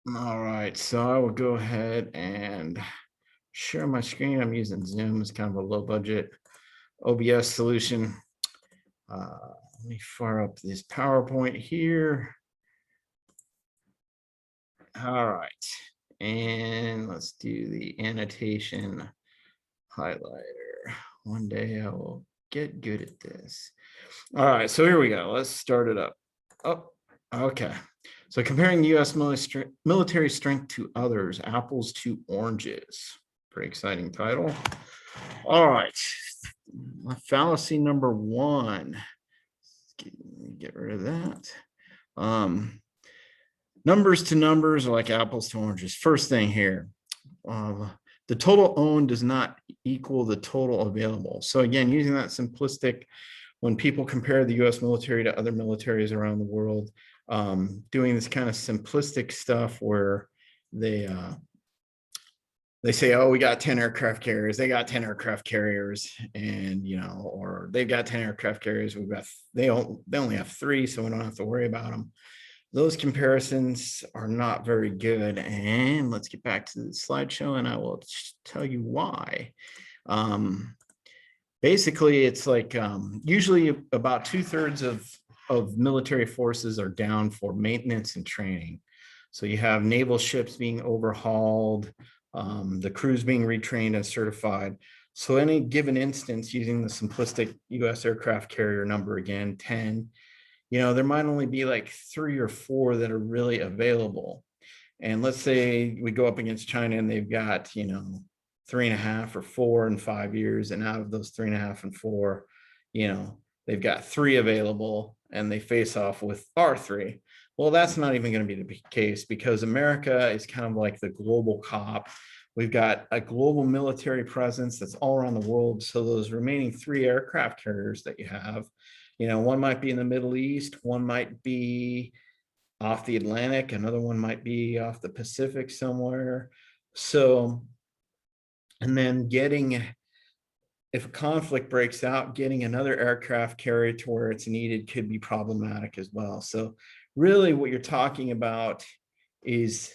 All right, so I will go ahead and share my screen. I'm using Zoom. It's kind of a low budget OBS solution. Let me fire up this PowerPoint here. All right, and let's do the annotation highlighter. One day I will get good at this. All right, so here we go. Let's start it up. Oh, okay. So comparing US military strength to others, apples to oranges. Pretty exciting title. All right. Fallacy number one. Get rid of that. Numbers to numbers are like apples to oranges. First thing here, the total owned does not equal the total available. So again, using that simplistic, when people compare the US military to other militaries around the world, doing this kind of simplistic stuff where they say, oh, we got 10 aircraft carriers, they got 10 aircraft carriers, and or they've got 10 aircraft carriers, they only have 3, so we don't have to worry about them. Those comparisons are not very good. And let's get back to the slideshow and I will tell you why. Basically, it's like usually about 2/3 of military forces are down for maintenance and training. So you have naval ships being overhauled, the crews being retrained and certified. So any given instance, using the simplistic US aircraft carrier number again, 10, there might only be like 3 or 4 that are really available. And let's say we go up against China and they've got, 3.5 or 4 in 5 years. And out of those 3.5 and 4, they've got 3 available and they face off with our 3. Well, that's not even going to be the case because America is kind of like the global cop. We've got a global military presence that's all around the world. So those remaining 3 aircraft carriers that you have, one might be in the Middle East, one might be off the Atlantic, another one might be off the Pacific somewhere. So, and then if a conflict breaks out, getting another aircraft carrier to where it's needed could be problematic as well. So really what you're talking about is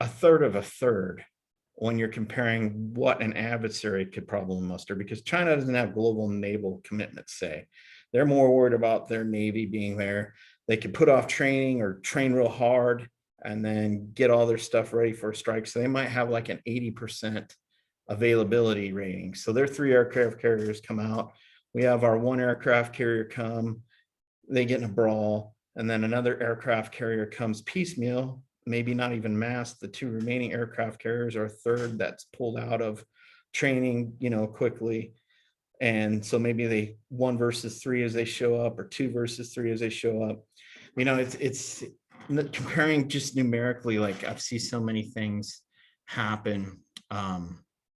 a third of a third when you're comparing what an adversary could probably muster, because China doesn't have global naval commitments, say. They're more worried about their Navy being there. They could put off training or train real hard and then get all their stuff ready for a strike. So they might have like an 80% availability rating. So their 3 aircraft carriers come out. We have our 1 aircraft carrier come, they get in a brawl, and then another aircraft carrier comes piecemeal, maybe not even massed. The 2 remaining aircraft carriers are a third that's pulled out of training, quickly. And so maybe they 1 versus 3 as they show up, or 2 versus 3 as they show up. It's comparing just numerically, like I've seen so many things happen,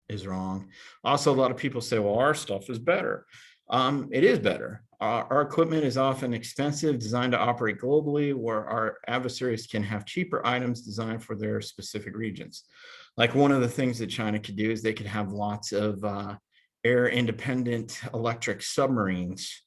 is wrong. Also, a lot of people say, well, our stuff is better. It is better. Our equipment is often expensive, designed to operate globally, where our adversaries can have cheaper items designed for their specific regions. Like one of the things that China could do is they could have lots of air independent electric submarines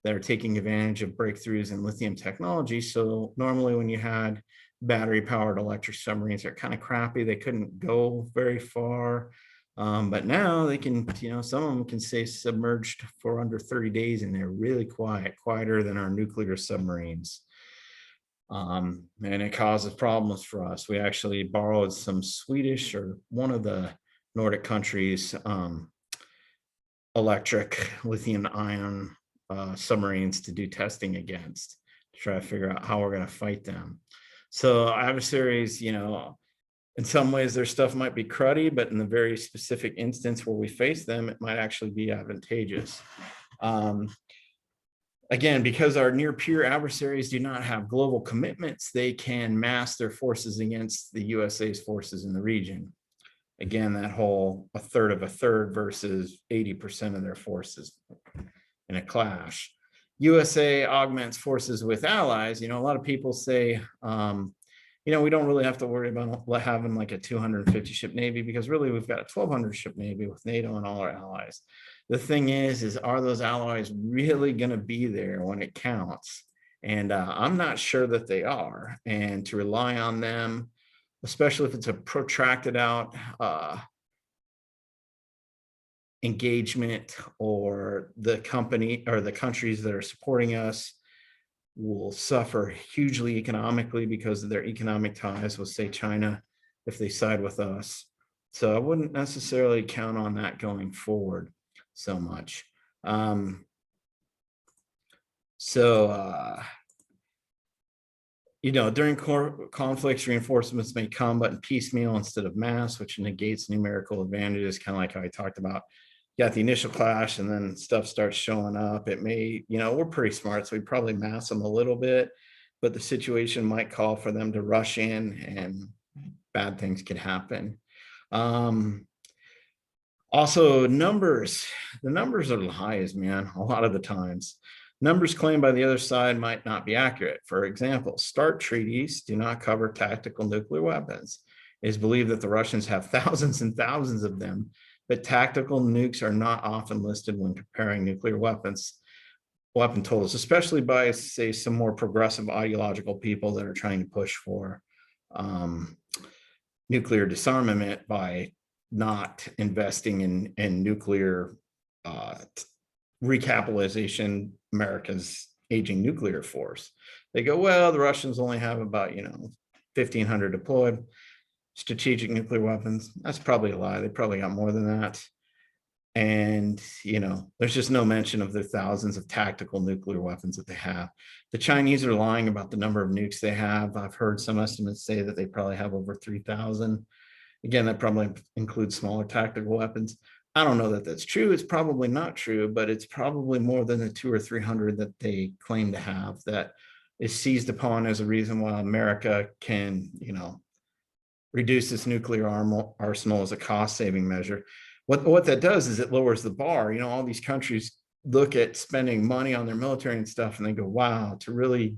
that are taking advantage of breakthroughs in lithium technology. So normally when you had battery powered electric submarines, they're kind of crappy. They couldn't go very far. But now they can, some of them can stay submerged for under 30 days and they're really quiet, quieter than our nuclear submarines. And it causes problems for us. We actually borrowed some Swedish, or one of the Nordic countries, electric lithium ion submarines to do testing against, to try to figure out how we're going to fight them. So adversaries, in some ways their stuff might be cruddy, but in the very specific instance where we face them, it might actually be advantageous. Again, because our near peer adversaries do not have global commitments, they can mass their forces against the USA's forces in the region. Again, that whole a third of a third versus 80% of their forces in a clash. USA augments forces with allies. A lot of people say, we don't really have to worry about having like a 250 ship Navy, because really we've got a 1,200 ship Navy with NATO and all our allies. The thing is are those allies really going to be there when it counts? And I'm not sure that they are. And to rely on them especially if it's a protracted out engagement, or the company or the countries that are supporting us will suffer hugely economically because of their economic ties with, say, China, if they side with us. So I wouldn't necessarily count on that going forward so much. During conflicts, reinforcements may come, but in piecemeal instead of mass, which negates numerical advantages, kind of like how I talked about. You got the initial clash and then stuff starts showing up. It may, we're pretty smart, so we probably mass them a little bit, but the situation might call for them to rush in and bad things could happen. Also, numbers. The numbers are the highest, man, a lot of the times. Numbers claimed by the other side might not be accurate. For example, START treaties do not cover tactical nuclear weapons. It is believed that the Russians have thousands and thousands of them, but tactical nukes are not often listed when comparing nuclear weapon totals, especially by, say, some more progressive ideological people that are trying to push for nuclear disarmament by not investing in nuclear recapitalization, America's aging nuclear force. They go, well, the Russians only have about 1,500 deployed strategic nuclear weapons. That's probably a lie. They probably got more than that. And there's just no mention of the thousands of tactical nuclear weapons that they have. The Chinese are lying about the number of nukes they have. I've heard some estimates say that they probably have over 3,000. Again, that probably includes smaller tactical weapons. I don't know that that's true. It's probably not true, but it's probably more than the 200 or 300 that they claim to have that is seized upon as a reason why America can, reduce its nuclear arsenal as a cost-saving measure. What that does is it lowers the bar. All these countries look at spending money on their military and stuff, and they go, wow, to really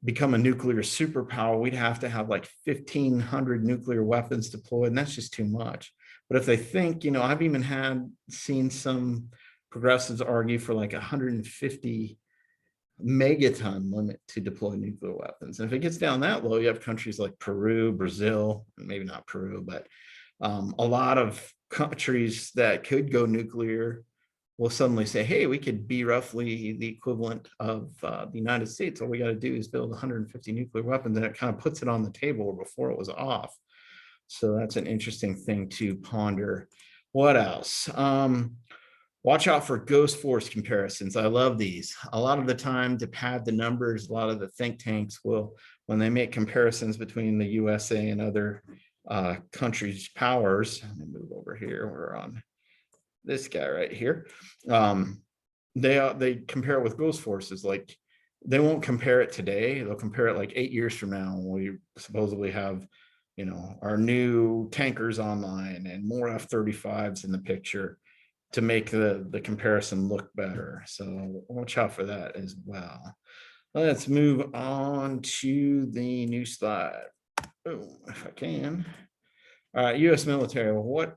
become a nuclear superpower, we'd have to have like 1,500 nuclear weapons deployed, and that's just too much. But if they think, I've even seen some progressives argue for like 150 megaton limit to deploy nuclear weapons. And if it gets down that low, you have countries like Peru, Brazil, maybe not Peru, but a lot of countries that could go nuclear will suddenly say, hey, we could be roughly the equivalent of the United States. All we got to do is build 150 nuclear weapons, and it kind of puts it on the table before it was off. So that's an interesting thing to ponder. What else? Watch out for ghost force comparisons. I love these. A lot of the time, to pad the numbers, a lot of the think tanks will, when they make comparisons between the USA and other countries' powers, let me move over here. We're on this guy right here. They compare it with ghost forces. Like, they won't compare it today. They'll compare it like 8 years from now when we supposedly have, our new tankers online and more F-35s in the picture to make the comparison look better. So watch out for that as well. Let's move on to the new slide. Oh, if I can. All right, U.S. military, what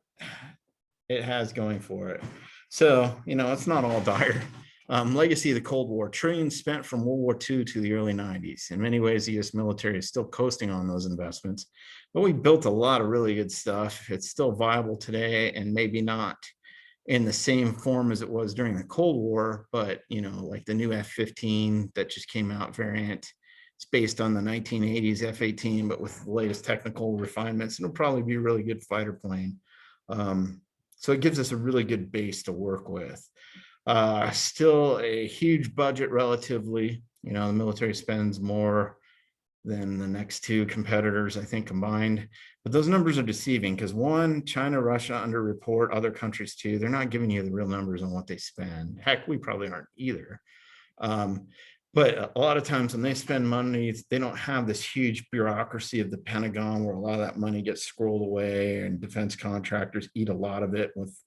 it has going for it. So, it's not all dire. Legacy of the Cold War, trillions spent from World War II to the early 90s. In many ways, the U.S. military is still coasting on those investments, but we built a lot of really good stuff. It's still viable today, and maybe not in the same form as it was during the Cold War, but like the new F-15 that just came out variant, it's based on the 1980s F-18, but with the latest technical refinements, and it'll probably be a really good fighter plane. So it gives us a really good base to work with. Still a huge budget relatively. The military spends more than the next two competitors, I think, combined. But those numbers are deceiving because, one, China, Russia underreport, other countries too. They're not giving you the real numbers on what they spend. Heck, we probably aren't either. But a lot of times when they spend money, they don't have this huge bureaucracy of the Pentagon where a lot of that money gets squirreled away, and defense contractors eat a lot of it with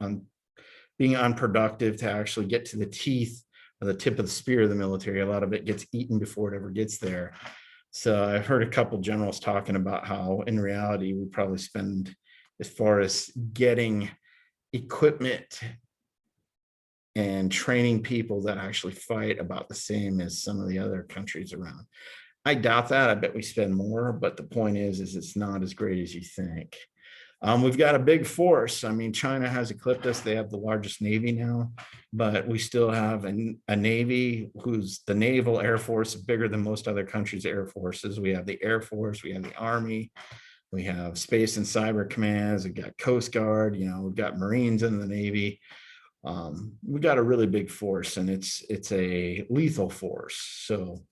being unproductive to actually get to the teeth or the tip of the spear of the military. A lot of it gets eaten before it ever gets there. So I've heard a couple generals talking about how in reality, we probably spend, as far as getting equipment and training people that actually fight, about the same as some of the other countries around. I doubt that. I bet we spend more, but the point is it's not as great as you think. We've got a big force. I mean, China has eclipsed us. They have the largest Navy now, but we still have a Navy who's the naval Air Force, bigger than most other countries' Air Forces. We have the Air Force, we have the Army, we have Space and Cyber Commands, we've got Coast Guard, we've got Marines in the Navy. We've got a really big force, and it's a lethal force. So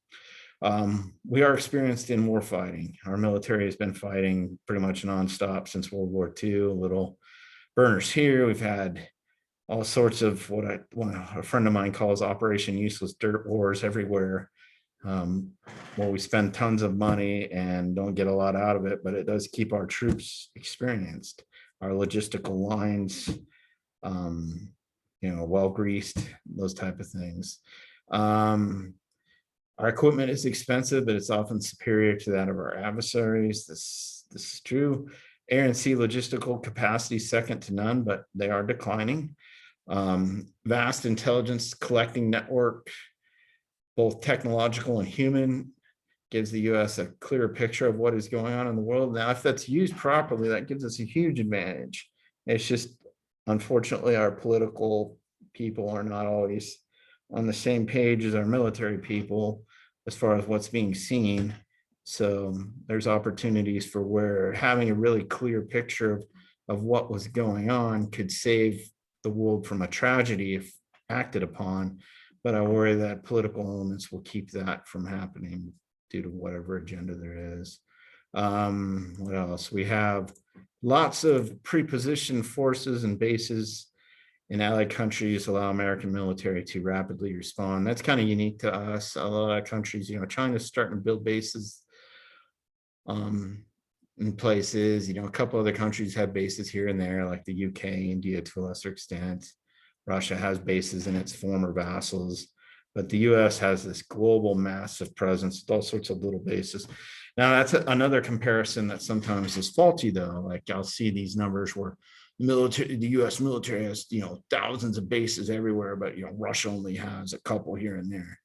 we are experienced in war fighting. Our military has been fighting pretty much nonstop since World War II. Little burners here. We've had all sorts of what a friend of mine calls Operation Useless Dirt Wars everywhere, where we spend tons of money and don't get a lot out of it, but it does keep our troops experienced. Our logistical lines, well greased, those type of things. Our equipment is expensive, but it's often superior to that of our adversaries. This is true. Air and sea logistical capacity second to none, but they are declining. Vast intelligence collecting network, both technological and human, gives the US a clearer picture of what is going on in the world. Now, if that's used properly, that gives us a huge advantage. It's just, unfortunately, our political people are not always on the same page as our military people as far as what's being seen. So there's opportunities for where having a really clear picture of what was going on could save the world from a tragedy if acted upon. But I worry that political elements will keep that from happening due to whatever agenda there is. What else? We have lots of pre-positioned forces and bases in allied countries allow American military to rapidly respond. That's kind of unique to us. A lot of countries, China's starting to build bases in places. A couple other countries have bases here and there, like the UK, India to a lesser extent. Russia has bases in its former vassals, but the US has this global massive presence with all sorts of little bases. Now, that's another comparison that sometimes is faulty, though. Like, I'll see these numbers where the US military has, thousands of bases everywhere, but, Russia only has a couple here and there.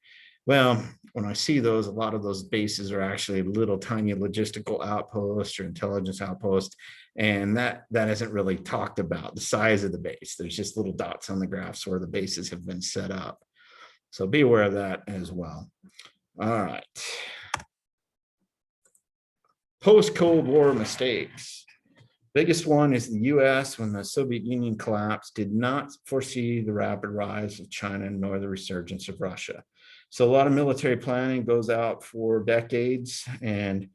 Well, when I see those, a lot of those bases are actually little tiny logistical outposts or intelligence outposts. And that isn't really talked about, the size of the base. There's just little dots on the graphs where the bases have been set up. So be aware of that as well. All right. Post-Cold War mistakes. Biggest one is the US, when the Soviet Union collapsed, did not foresee the rapid rise of China nor the resurgence of Russia. So a lot of military planning goes out for decades, and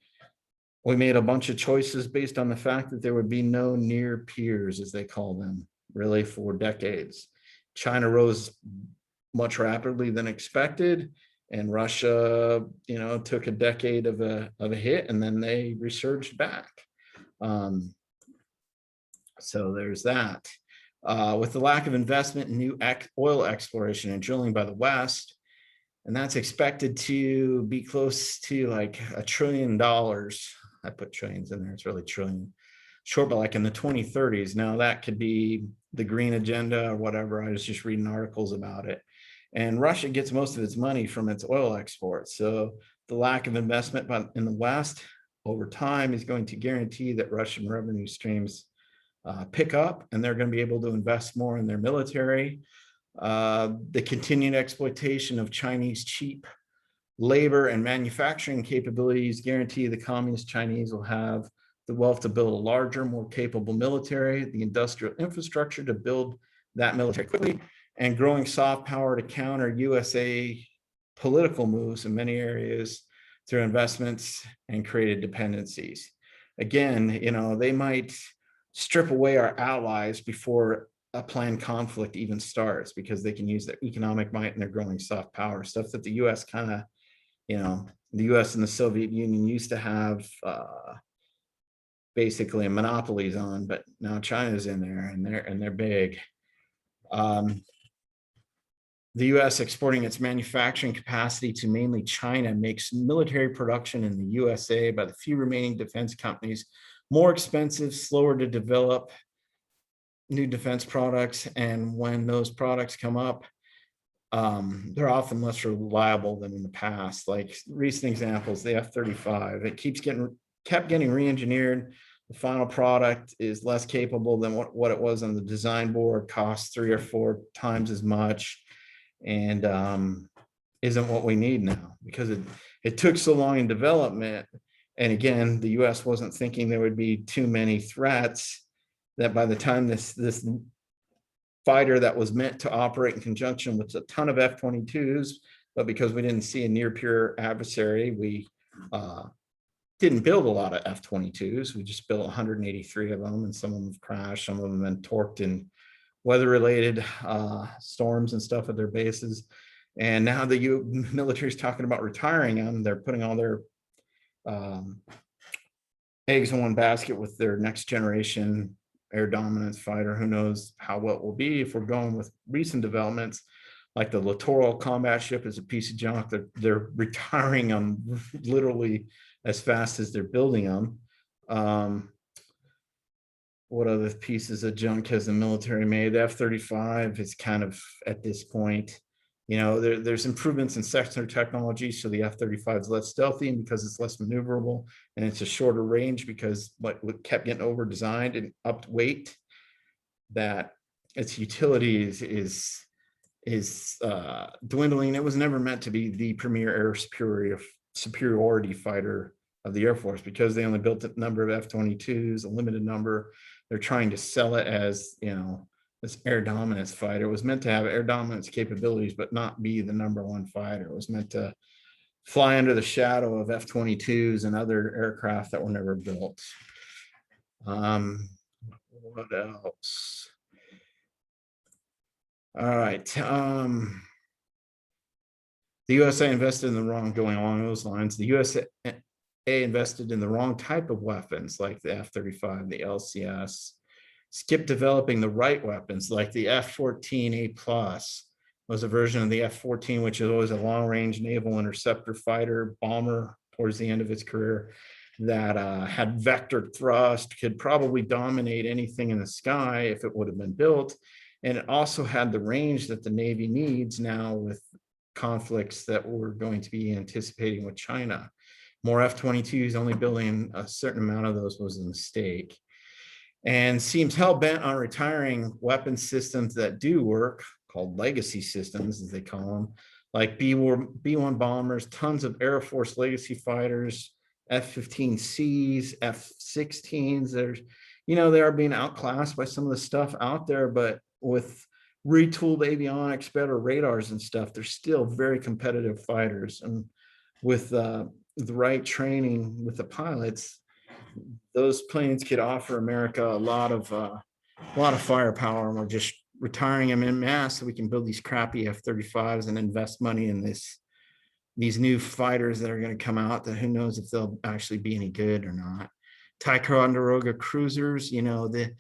we made a bunch of choices based on the fact that there would be no near peers, as they call them, really for decades. China rose much rapidly than expected, and Russia, took a decade of a hit, and then they resurged back. So there's that. With the lack of investment in new oil exploration and drilling by the West, and that's expected to be close to like $1 trillion. I put trillions in there, it's really trillion. Short, but like in the 2030s. Now, that could be the green agenda or whatever. I was just reading articles about it. And Russia gets most of its money from its oil exports. So the lack of investment in the West over time is going to guarantee that Russian revenue streams pick up, and they're going to be able to invest more in their military. The continued exploitation of Chinese cheap labor and manufacturing capabilities guarantee the communist Chinese will have the wealth to build a larger, more capable military, the industrial infrastructure to build that military quickly, and growing soft power to counter USA political moves in many areas through investments and created dependencies. Again, they might strip away our allies before a planned conflict even starts, because they can use their economic might and their growing soft power, stuff that the US kind of, the US and the Soviet Union used to have basically monopolies on, but now China's in there, and they're big. The US exporting its manufacturing capacity to mainly China makes military production in the USA by the few remaining defense companies more expensive, slower to develop new defense products. And when those products come up, they're often less reliable than in the past. Like recent examples, the F-35, it kept getting re-engineered. The final product is less capable than what it was on the design board, costs 3 or 4 times as much, and isn't what we need now because it took so long in development. And again, the US wasn't thinking there would be too many threats, that by the time this fighter that was meant to operate in conjunction with a ton of F-22s, but because we didn't see a near peer adversary, we didn't build a lot of F-22s. We just built 183 of them, and some of them have crashed, some of them have been torqued in weather-related storms and stuff at their bases. And now the military is talking about retiring them. They're putting all their eggs in one basket with their next generation air dominance fighter. Who knows how well it will be if we're going with recent developments, like the littoral combat ship is a piece of junk. They're retiring them literally as fast as they're building them. What other pieces of junk has the military made? The F-35 is kind of at this point, there's improvements in sector technology. So the F-35 is less stealthy, and because it's less maneuverable, and it's a shorter range because what kept getting over designed and upped weight, that its utility is dwindling. It was never meant to be the premier air superiority fighter of the Air Force because they only built a number of F-22s, a limited number. They're trying to sell it as, this air dominance fighter. It was meant to have air dominance capabilities, but not be the #1 fighter. It was meant to fly under the shadow of F-22s and other aircraft that were never built. What else? All right. The USA invested in the wrong, going along those lines, the USA invested in the wrong type of weapons like the F-35, the LCS, skipped developing the right weapons like the F-14A+ was a version of the F-14, which is always a long-range naval interceptor fighter bomber towards the end of its career that had vector thrust, could probably dominate anything in the sky if it would have been built. And it also had the range that the Navy needs now with conflicts that we're going to be anticipating with China. More F-22s, only building a certain amount of those was a mistake. And seems hell-bent on retiring weapon systems that do work, called legacy systems, as they call them, like B-1 bombers, tons of Air Force legacy fighters, F-15Cs, F-16s. They are being outclassed by some of the stuff out there, but with retooled avionics, better radars and stuff, they're still very competitive fighters. And with the right training with the pilots, those planes could offer America a lot of firepower, and we're just retiring them in mass so we can build these crappy F-35s and invest money in these new fighters that are going to come out that who knows if they'll actually be any good or not. Ticonderoga cruisers, the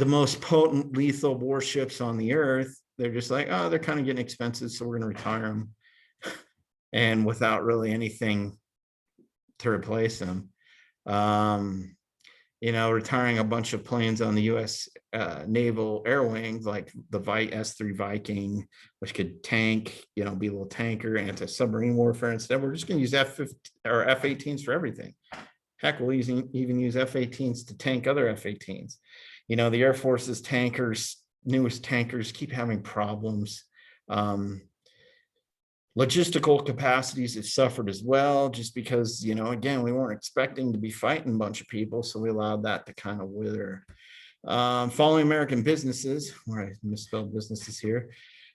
most potent lethal warships on the earth, they're just like, oh, they're kind of getting expensive, so we're going to retire them, and without really anything to replace them. Retiring a bunch of planes on the U.S. naval air wings, like the S-3 Viking, which could tank, be a little tanker, anti-submarine warfare. Instead, we're just going to use F-15 or F-18s for everything. Heck, we'll even use F-18s to tank other F-18s. The Air Force's tankers, newest tankers, keep having problems. Logistical capacities have suffered as well, just because, again, we weren't expecting to be fighting a bunch of people, so we allowed that to kind of wither. Following American businesses, where I misspelled businesses here,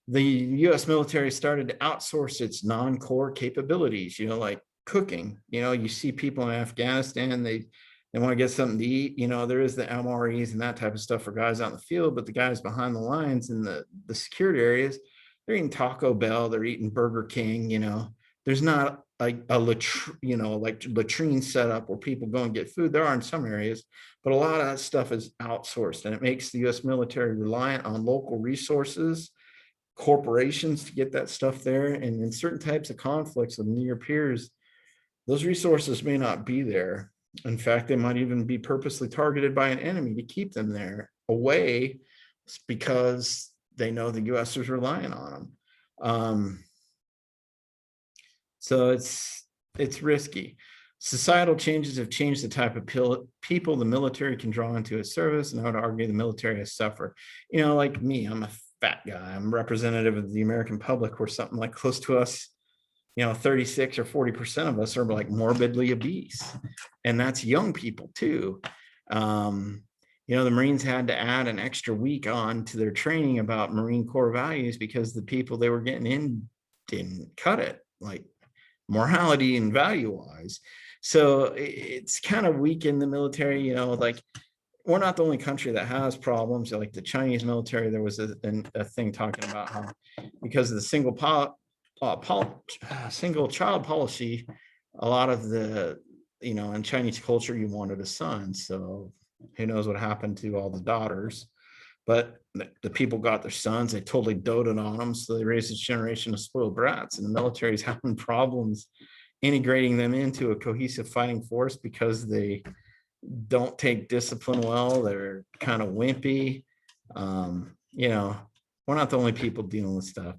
the U.S. military started to outsource its non-core capabilities, like cooking. You see people in Afghanistan, they want to get something to eat. There is the MREs and that type of stuff for guys out in the field, but the guys behind the lines in the security areas, they're eating Taco Bell, they're eating Burger King. There's not like a latrine setup where people go and get food. There are in some areas, but a lot of that stuff is outsourced, and it makes the U.S. military reliant on local resources, corporations to get that stuff there. And in certain types of conflicts with near peers, those resources may not be there. In fact, they might even be purposely targeted by an enemy to keep them there away, because they know the U.S. is relying on them. So it's risky. Societal changes have changed the type of people the military can draw into its service, and I would argue the military has suffered. Like me, I'm a fat guy. I'm representative of the American public, where something like close to us, 36 or 40% of us are like morbidly obese. And that's young people too. The Marines had to add an extra week on to their training about Marine Corps values because the people they were getting in didn't cut it, like morality and value wise. So it's kind of weak in the military, like we're not the only country that has problems. Like the Chinese military, there was a thing talking about how because of the single child policy, a lot of the, in Chinese culture, you wanted a son. So who knows what happened to all the daughters. But the people got their sons, they totally doted on them. So they raised this generation of spoiled brats, and the military is having problems integrating them into a cohesive fighting force because they don't take discipline well. They're kind of wimpy. We're not the only people dealing with stuff.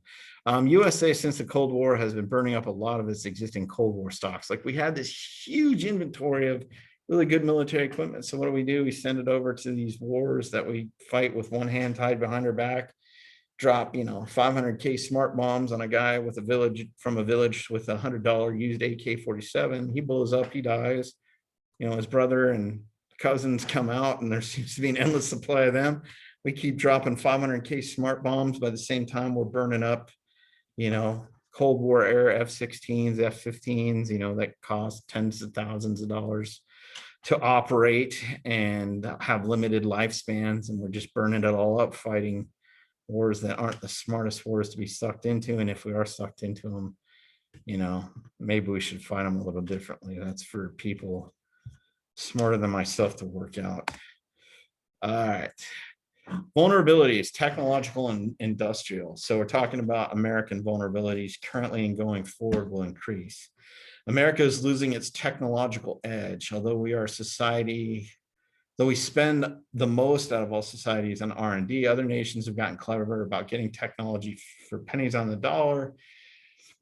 USA, since the Cold War, has been burning up a lot of its existing Cold War stocks. Like we had this huge inventory of really good military equipment. So what do? We send it over to these wars that we fight with one hand tied behind our back, drop 500K smart bombs on a guy with a village with $100 used AK-47. He blows up, he dies. His brother and cousins come out, and there seems to be an endless supply of them. We keep dropping 500K smart bombs. By the same time, we're burning up, Cold War era F-16s, F-15s, that cost tens of thousands of dollars to operate and have limited lifespans. And we're just burning it all up, fighting wars that aren't the smartest wars to be sucked into. And if we are sucked into them, maybe we should fight them a little differently. That's for people smarter than myself to work out. All right. Vulnerabilities, technological and industrial. So we're talking about American vulnerabilities currently and going forward will increase. America is losing its technological edge. Although we are a society, though we spend the most out of all societies on R&D, other nations have gotten clever about getting technology for pennies on the dollar.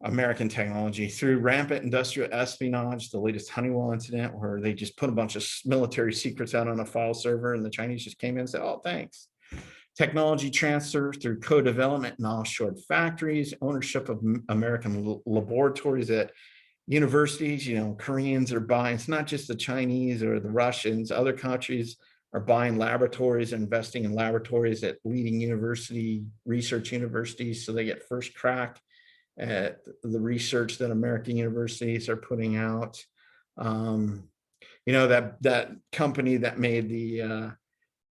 American technology through rampant industrial espionage, the latest Honeywell incident where they just put a bunch of military secrets out on a file server and the Chinese just came in and said, oh, thanks. Technology transfer through co-development in offshore factories, ownership of American laboratories at universities. Koreans are buying, it's not just the Chinese or the Russians, other countries are buying laboratories, investing in laboratories at leading research universities, so they get first crack at the research that American universities are putting out. That company that made the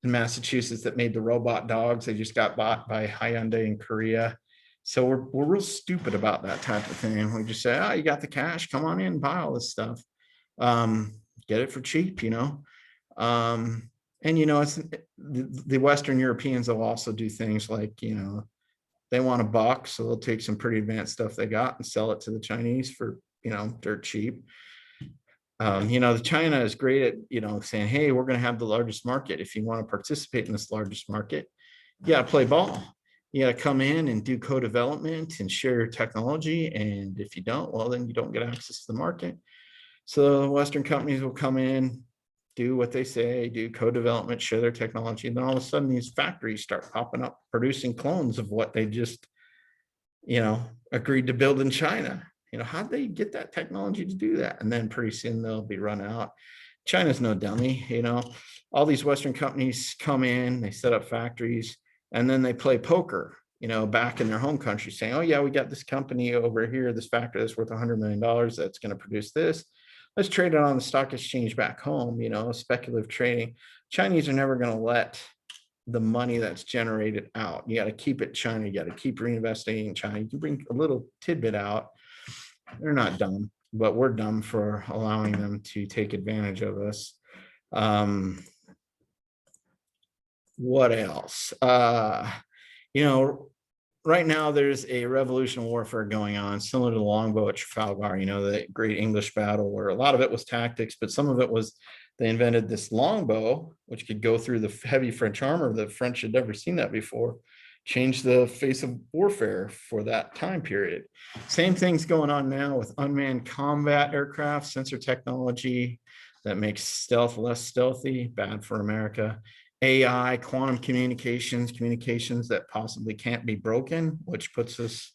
in Massachusetts that made the robot dogs, they just got bought by Hyundai in Korea. So we're real stupid about that type of thing. We just say, oh, you got the cash, come on in, buy all this stuff. Get it for cheap, and it's the Western Europeans will also do things like, they want a buck, so they'll take some pretty advanced stuff they got and sell it to the Chinese for, dirt cheap. The China is great at, saying, hey, we're going to have the largest market. If you want to participate in this largest market, you got to play ball. You got to come in and do co-development and share your technology. And if you don't, well, then you don't get access to the market. So Western companies will come in, do what they say, do co-development, share their technology. And then all of a sudden these factories start popping up, producing clones of what they just, agreed to build in China. How'd they get that technology to do that? And then pretty soon they'll be run out. China's no dummy, all these Western companies come in, they set up factories, and then they play poker, back in their home country saying, oh yeah, we got this company over here, this factory that's worth $100 million that's going to produce this. Let's trade it on the stock exchange back home, speculative trading. Chinese are never going to let the money that's generated out. You got to keep it China. You got to keep reinvesting in China. You can bring a little tidbit out. They're not dumb, but we're dumb for allowing them to take advantage of us. What else? Right now there's a revolutionary warfare going on, similar to the longbow at Trafalgar, the great English battle, where a lot of it was tactics, but some of it was they invented this longbow, which could go through the heavy French armor. The French had never seen that before. changed the face of warfare for that time period. Same thing's going on now with unmanned combat aircraft, sensor technology that makes stealth less stealthy, bad for America. AI, quantum communications, communications that possibly can't be broken, which puts us,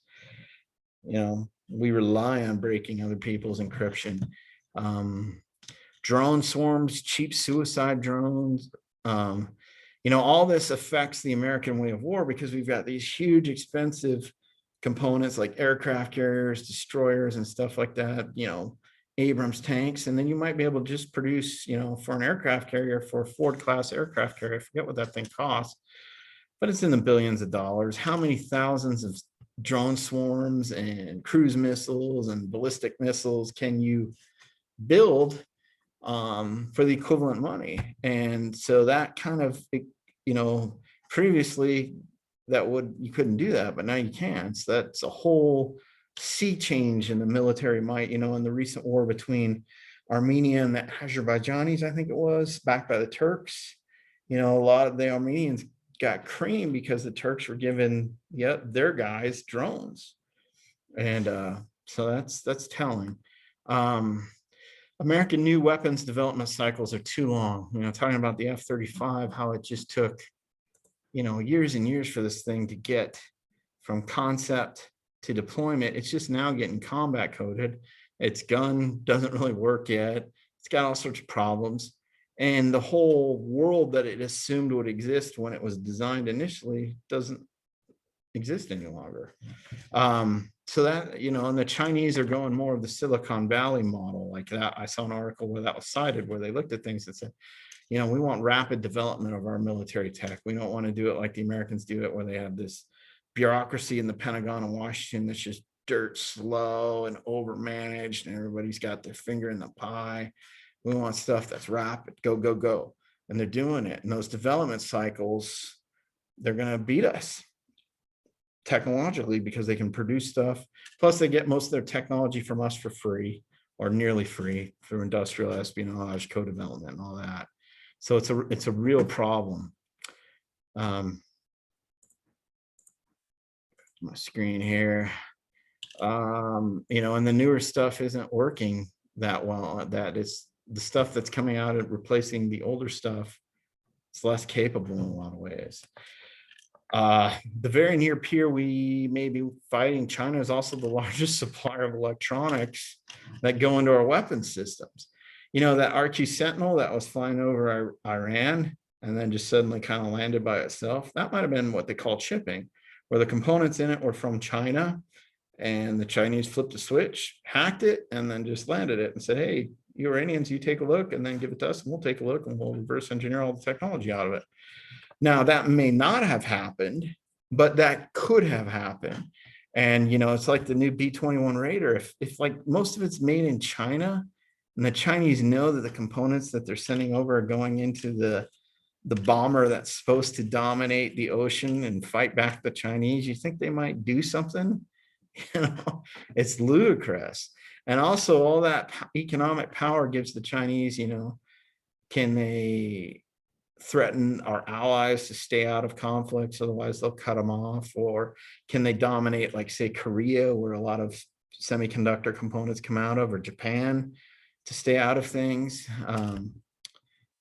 we rely on breaking other people's encryption. Drone swarms, cheap suicide drones. All this affects the American way of war because we've got these huge, expensive components like aircraft carriers, destroyers, and stuff like that, Abrams tanks. And then you might be able to just produce, for an aircraft carrier, for a Ford class aircraft carrier, I forget what that thing costs, but it's in the billions of dollars. How many thousands of drone swarms and cruise missiles and ballistic missiles can you build for the equivalent money? And so that kind of, previously you couldn't do that, but now you can. So that's a whole sea change in the military might, in the recent war between Armenia and the Azerbaijanis, I think it was, backed by the Turks. A lot of the Armenians got creamed because the Turks were giving their guys drones. And so that's telling. American new weapons development cycles are too long. Talking about the F-35, how it just took, years and years for this thing to get from concept to deployment. It's just now getting combat coded. Its gun doesn't really work yet. It's got all sorts of problems. And the whole world that it assumed would exist when it was designed initially doesn't exist any longer. So that, and the Chinese are going more of the Silicon Valley model like that. I saw an article where that was cited, where they looked at things and said, we want rapid development of our military tech. We don't want to do it like the Americans do it, where they have this bureaucracy in the Pentagon and Washington that's just dirt slow and overmanaged, and everybody's got their finger in the pie. We want stuff that's rapid, go, go, go. And they're doing it. And those development cycles, they're going to beat us technologically because they can produce stuff. Plus, they get most of their technology from us for free or nearly free through industrial espionage, co-development, and all that. So it's a real problem. My screen here. And the newer stuff isn't working that well. That is the stuff that's coming out and replacing the older stuff. It's less capable in a lot of ways. The very near peer we may be fighting, China is also the largest supplier of electronics that go into our weapon systems. That RQ Sentinel that was flying over Iran and then just suddenly kind of landed by itself, that might have been what they call chipping, where the components in it were from China, and the Chinese flipped a switch, hacked it, and then just landed it and said, hey, you Iranians, you take a look and then give it to us, and we'll take a look and we'll reverse engineer all the technology out of it. Now, that may not have happened, but that could have happened. And, it's like the new B-21 Raider. If like most of it's made in China, and the Chinese know that the components that they're sending over are going into the bomber that's supposed to dominate the ocean and fight back the Chinese, you think they might do something? It's ludicrous. And also all that economic power gives the Chinese, can they threaten our allies to stay out of conflicts, otherwise they'll cut them off? Or can they dominate, like, say, Korea, where a lot of semiconductor components come out of, or Japan, to stay out of things?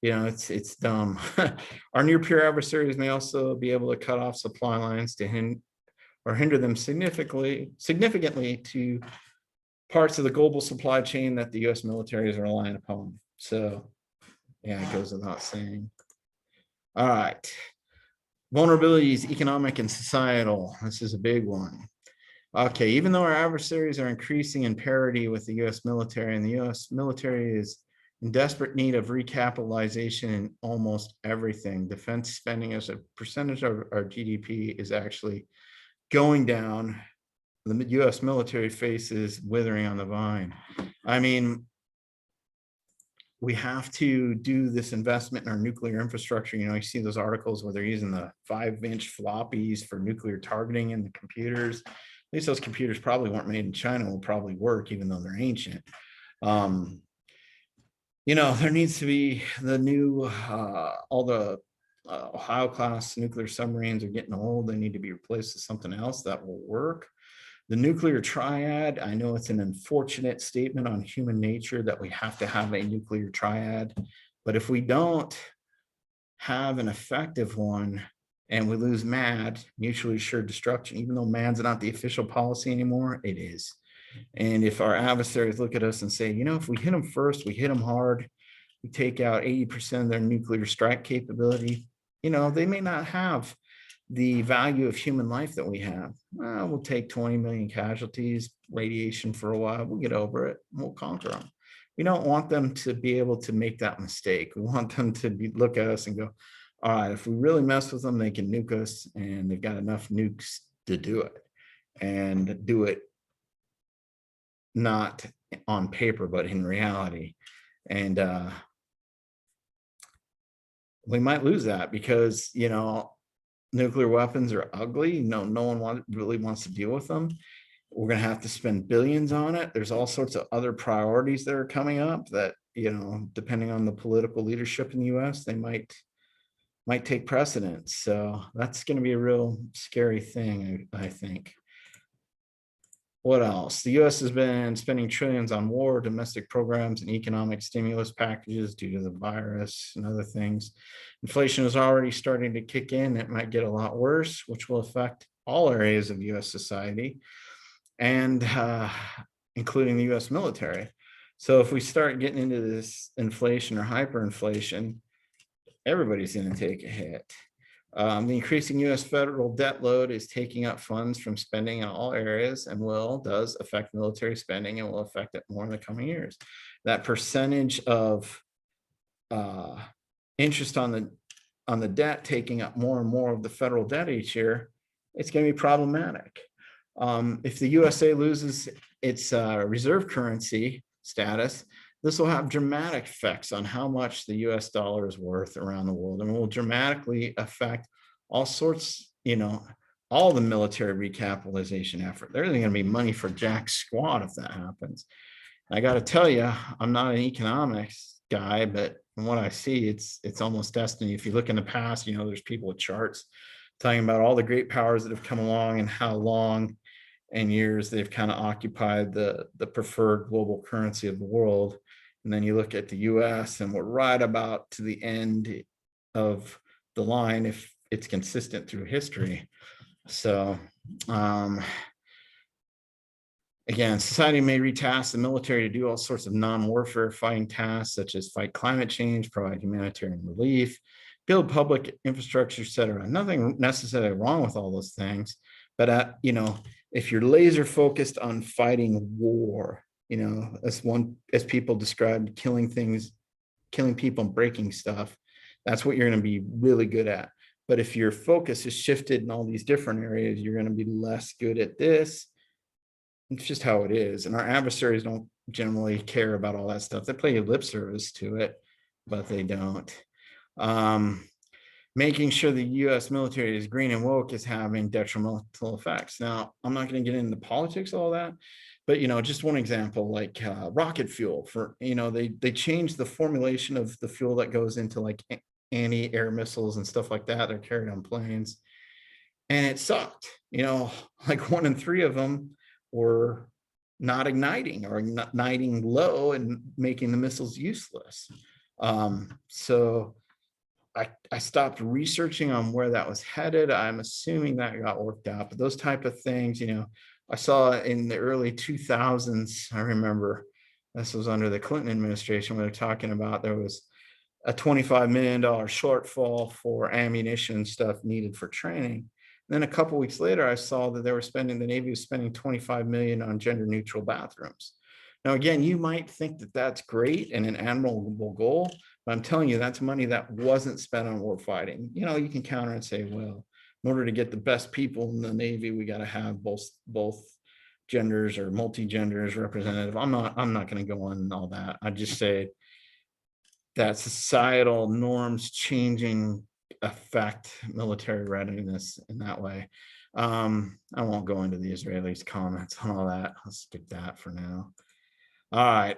It's dumb. Our near peer adversaries may also be able to cut off supply lines to hinder them significantly to parts of the global supply chain that the U.S. military is relying upon. So, yeah, it goes without saying. All right. Vulnerabilities, economic and societal. This is a big one. Okay, even though our adversaries are increasing in parity with the U.S. military, and the U.S. military is in desperate need of recapitalization in almost everything, defense spending as a percentage of our GDP is actually going down. The U.S. military faces withering on the vine. I mean, we have to do this investment in our nuclear infrastructure. You see those articles where they're using the 5-inch floppies for nuclear targeting in the computers. At least those computers probably weren't made in China, will probably work, even though they're ancient. There needs to be the new, all the Ohio-class nuclear submarines are getting old. They need to be replaced with something else that will work. The nuclear triad, I know it's an unfortunate statement on human nature that we have to have a nuclear triad, but if we don't have an effective one and we lose MAD, mutually assured destruction, even though MAD's not the official policy anymore, it is. And if our adversaries look at us and say, you know, if we hit them first, we hit them hard, we take out 80% of their nuclear strike capability, you know, they may not have the value of human life that we have. We'll take 20 million casualties, radiation for a while, we'll get over it, we'll conquer them. We don't want them to be able to make that mistake. We want them to look at us and go, all right, if we really mess with them, they can nuke us, and they've got enough nukes to do it, and do it not on paper, but in reality. And we might lose that because, you know, nuclear weapons are ugly. No one really wants to deal with them. We're going to have to spend billions on it. There's all sorts of other priorities that are coming up that, you know, depending on the political leadership in the US, they might take precedence. So that's going to be a real scary thing, I think. What else? The US has been spending trillions on war, domestic programs, and economic stimulus packages due to the virus and other things. Inflation is already starting to kick in. It might get a lot worse, which will affect all areas of US society, and including the US military. So if we start getting into this inflation or hyperinflation, everybody's going to take a hit. The increasing US federal debt load is taking up funds from spending in all areas, and does affect military spending, and will affect it more in the coming years. That percentage of interest on the debt taking up more and more of the federal debt each year, it's going to be problematic. If the USA loses its reserve currency status, this will have dramatic effects on how much the US dollar is worth around the world, and will dramatically affect all sorts, you know, all the military recapitalization effort. There isn't going to be money for jack squat if that happens. I got to tell you, I'm not an economics guy, but from what I see, it's almost destiny. If you look in the past, you know, there's people with charts talking about all the great powers that have come along and how long and years they've kind of occupied the preferred global currency of the world. And then you look at the US, and we're right about to the end of the line if it's consistent through history. So again, society may retask the military to do all sorts of non-warfare fighting tasks, such as fight climate change, provide humanitarian relief, build public infrastructure, et cetera. Nothing necessarily wrong with all those things, but you know, if you're laser focused on fighting war, you know, as people described, killing people and breaking stuff, that's what you're going to be really good at. But if your focus is shifted in all these different areas, you're going to be less good at this. It's just how it is. And our adversaries don't generally care about all that stuff. They play lip service to it, but they don't. Making sure the US military is green and woke is having detrimental effects. Now, I'm not going to get into politics, all that, but, you know, just one example, like rocket fuel for, you know, they changed the formulation of the fuel that goes into like anti-air missiles and stuff like that. They're carried on planes, and it sucked. You know, like 1 in 3 of them were not igniting, or igniting low and making the missiles useless. So I stopped researching on where that was headed. I'm assuming that got worked out, but those type of things, you know, I saw in the early 2000s, I remember this was under the Clinton administration, when they're talking about there was a $25 million shortfall for ammunition stuff needed for training. And then a couple of weeks later, I saw that the Navy was spending 25 million on gender neutral bathrooms. Now, again, you might think that that's great and an admirable goal, but I'm telling you, that's money that wasn't spent on war fighting. You know, you can counter and say, well, in order to get the best people in the Navy, we got to have both genders or multi-genders representative. I'm not going to go on all that. I just say that societal norms changing affect military readiness in that way. I won't go into the Israelis' comments on all that. I'll skip that for now. All right.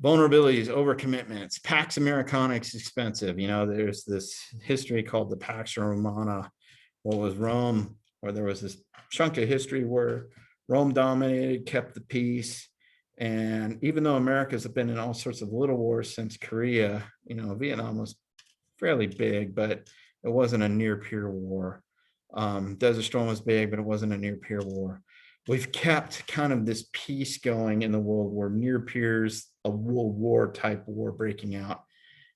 Vulnerabilities, overcommitments, Pax Americana is expensive. There's this history called the Pax Romana. What was Rome, where there was this chunk of history where Rome dominated, kept the peace. And even though America's been in all sorts of little wars since Korea, Vietnam was fairly big, but it wasn't a near peer war. Desert Storm was big, but it wasn't a near peer war. We've kept kind of this peace going in the world where near peers, a world war type war breaking out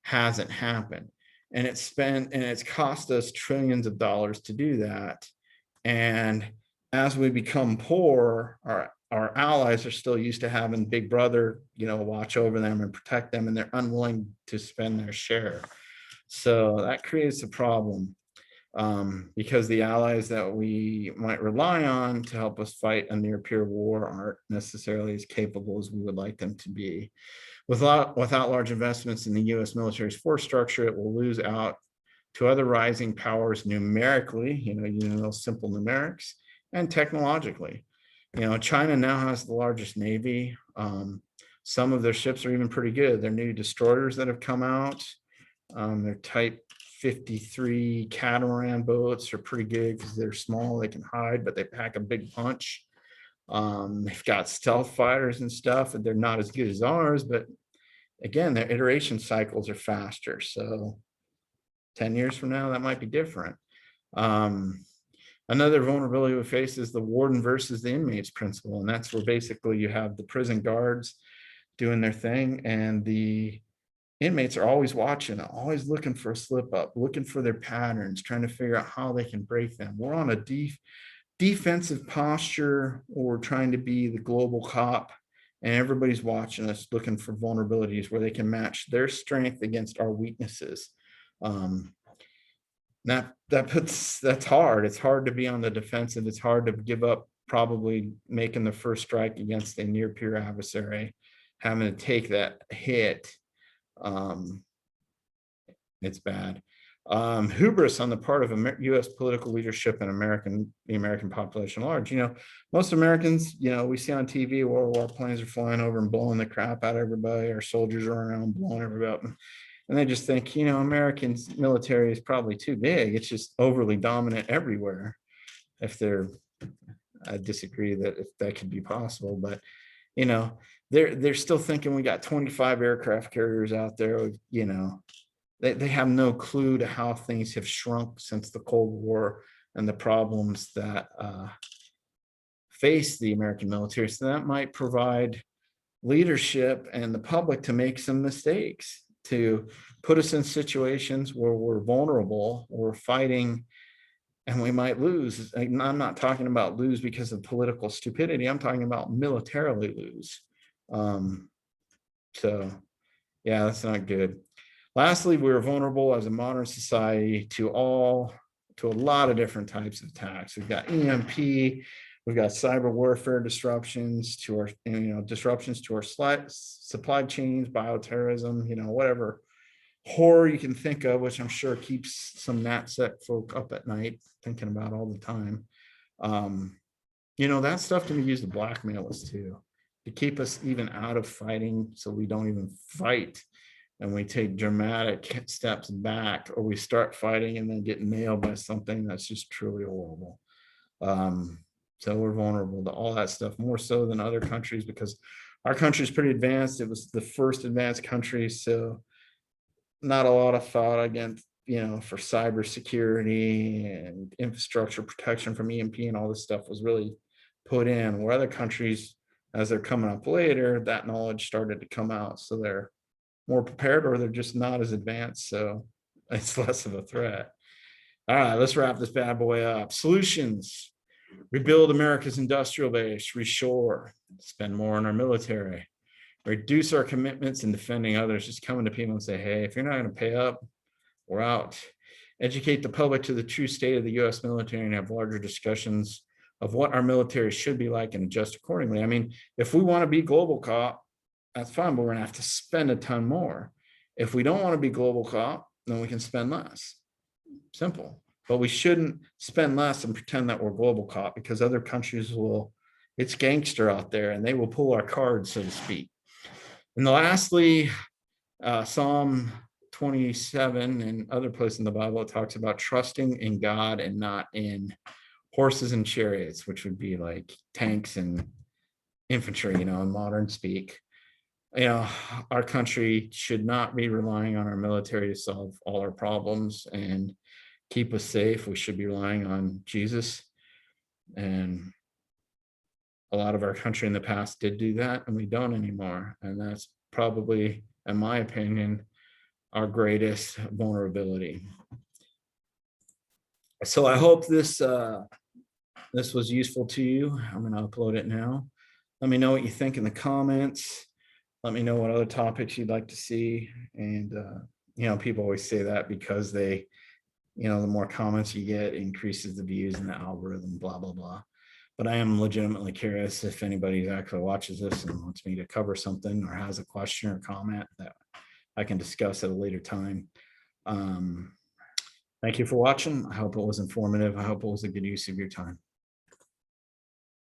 hasn't happened. And it's cost us trillions of dollars to do that. And as we become poor, our allies are still used to having Big Brother, watch over them and protect them, and they're unwilling to spend their share. So that creates a problem, because the allies that we might rely on to help us fight a near peer war aren't necessarily as capable as we would like them to be. Without large investments in the U.S. military's force structure, it will lose out to other rising powers numerically, simple numerics, and technologically. China now has the largest navy. Some of their ships are even pretty good. Their new destroyers that have come out, their Type 53 catamaran boats are pretty good because they're small, they can hide, but they pack a big punch. They've got stealth fighters and stuff, and they're not as good as ours, but again, their iteration cycles are faster. So 10 years from now, that might be different. Another vulnerability we face is the warden versus the inmates principle. And that's where basically you have the prison guards doing their thing, and the inmates are always watching, always looking for a slip up, looking for their patterns, trying to figure out how they can break them. We're on a defensive posture, or we're trying to be the global cop, and everybody's watching us, looking for vulnerabilities where they can match their strength against our weaknesses. That's hard. It's hard to be on the defensive. It's hard to give up probably making the first strike against a near peer adversary, having to take that hit. It's bad. Hubris on the part of U.S. political leadership and the American population at large. Most Americans, we see on TV World War planes are flying over and blowing the crap out of everybody. Our soldiers are around blowing everybody up. And they just think, Americans military is probably too big. It's just overly dominant everywhere. I disagree that if that could be possible, but they're still thinking we got 25 aircraft carriers out there. They have no clue to how things have shrunk since the Cold War and the problems that face the American military. So that might provide leadership and the public to make some mistakes, to put us in situations where we're vulnerable, we're fighting, and we might lose. I'm not talking about lose because of political stupidity. I'm talking about militarily lose. So yeah, that's not good. Lastly, we're vulnerable as a modern society to a lot of different types of attacks. We've got EMP, we've got cyber warfare disruptions to our, disruptions to our supply chains, bioterrorism, whatever horror you can think of, which I'm sure keeps some NatSec folk up at night thinking about all the time. That stuff can be used to blackmail us too, to keep us even out of fighting, so we don't even fight, and we take dramatic steps back, or we start fighting and then get nailed by something that's just truly horrible. So we're vulnerable to all that stuff, more so than other countries, because our country is pretty advanced. It was the first advanced country, so not a lot of thought against, for cybersecurity and infrastructure protection from EMP and all this stuff was really put in, where other countries, as they're coming up later, that knowledge started to come out, so they're more prepared, or they're just not as advanced, so it's less of a threat. All right, let's wrap this bad boy up. Solutions: rebuild America's industrial base, reshore, spend more on our military, reduce our commitments in defending others, just coming to people and say, hey, if you're not going to pay up, we're out. Educate the public to the true state of the U.S. military and have larger discussions of what our military should be like and adjust accordingly. I mean, if we want to be global cop, that's fine, but we're going to have to spend a ton more. If we don't want to be global cop, then we can spend less. Simple. But we shouldn't spend less and pretend that we're global cop, because other countries it's gangster out there and they will pull our cards, so to speak. And lastly, Psalm 27 and other places in the Bible, it talks about trusting in God and not in horses and chariots, which would be like tanks and infantry, in modern speak. Our country should not be relying on our military to solve all our problems and keep us safe. We should be relying on Jesus. And a lot of our country in the past did do that, and we don't anymore. And that's probably, in my opinion, our greatest vulnerability. So I hope this was useful to you. I'm going to upload it now. Let me know what you think in the comments. Let me know what other topics you'd like to see. And people always say that because they, the more comments you get, increases the views and the algorithm, blah blah blah. But I am legitimately curious if anybody actually watches this and wants me to cover something or has a question or comment that I can discuss at a later time. Thank you for watching. I hope it was informative. I hope it was a good use of your time.